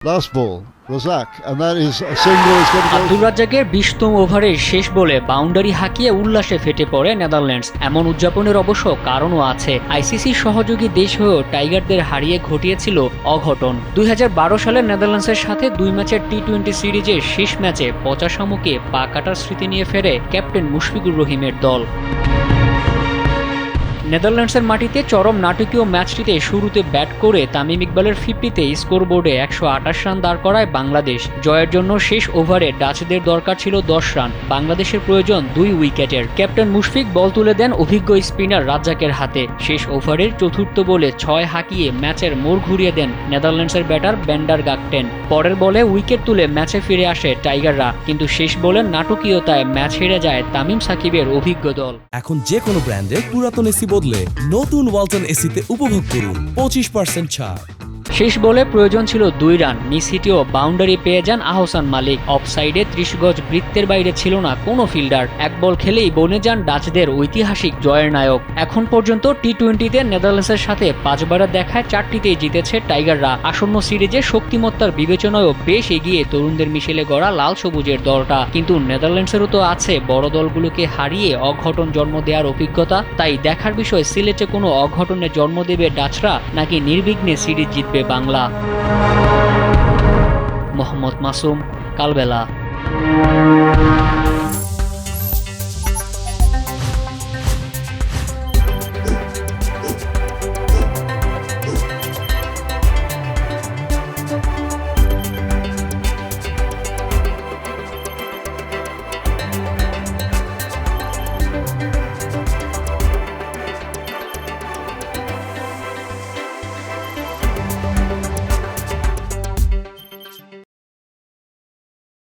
Last ball, Razak, and that is a single. Is going to Abdur রাজ্জাকের 20তম ওভারের শেষ বলে বাউন্ডারি হাঁকিয়ে উল্লাসে ফেটে পড়ে নেদারল্যান্ডস। এমন উদযাপনের অবশ্য কারণও আছে। আইসিসির সহযোগী দেশ হয়েও টাইগারদের হারিয়ে ঘটিয়েছিল অঘটন। 2012 সালে নেদারল্যান্ডসের সাথে 2 ম্যাচের টি-20 সিরিজের শেষ ম্যাচে পচা শামুকে পা কাটার স্মৃতি নিয়ে ফেরে ক্যাপ্টেন মুশফিকুর রহিমের দল। নেদারল্যান্ডসের মাটিতে চরম নাটকীয় ম্যাচটিতে শুরুতে ব্যাট করে তামিম ইকবালের 50-তে স্কোরবোর্ডে 128 রান দাঁড় করায় বাংলাদেশ। জয়ের জন্য শেষ ওভারে ডাচদের দরকার ছিল 10 রান, বাংলাদেশের প্রয়োজন 2 উইকেটের। ক্যাপ্টেন মুশফিক বল তুলে দেন অভিজ্ঞ স্পিনার রাজ্জাকের হাতে। শেষ ওভারের চতুর্থ বলে 6 হাঁকিয়ে ম্যাচের মোড় ঘুরিয়ে দেন নেদারল্যান্ডসের ব্যাটার ব্যান্ডার গাকটেন। পরের বলে উইকেট তুলে ম্যাচে ফিরে আসে টাইগাররা, কিন্তু শেষ বলের নাটকীয়তায় ম্যাচ হেরে যায় তামিম সাকিবের অভিজ্ঞ দল। এখন যে কোনো ব্র্যান্ডের পুরাতন এসি বদলে নতুন ওয়ালটন এসিতে উপভোগ করুন 25% ছাড়। শেষ বলে প্রয়োজন ছিল 2 রান, মিস হিটেও বাউন্ডারি পেয়ে যান আহসান মালিক। অফসাইডে 30 গজ বৃত্তের বাইরে ছিল না কোনো ফিল্ডার। এক বল খেলেই বনে যান ডাচদের ঐতিহাসিক জয়ের নায়ক। এখন পর্যন্ত টি-20তে নেদারল্যান্ডসের সাথে 5 বারের দেখায় 4টিতেই জিতেছে টাইগাররা। আসন্ন সিরিজে শক্তিমত্তার বিবেচনায়ও বেশ এগিয়ে তরুণদের মিশেলে গড়া লাল সবুজের দলটা। কিন্তু নেদারল্যান্ডসেরও তো আছে বড় দলগুলোকে হারিয়ে অঘটন জন্ম দেওয়ার অভিজ্ঞতা। তাই দেখার বিষয় সিলেটে কোনো অঘটনের জন্ম দেবে ডাচরা নাকি নির্বিঘ্নে সিরিজ জিতবে বাংলা। মোহাম্মদ মাসুম, কালবেলা।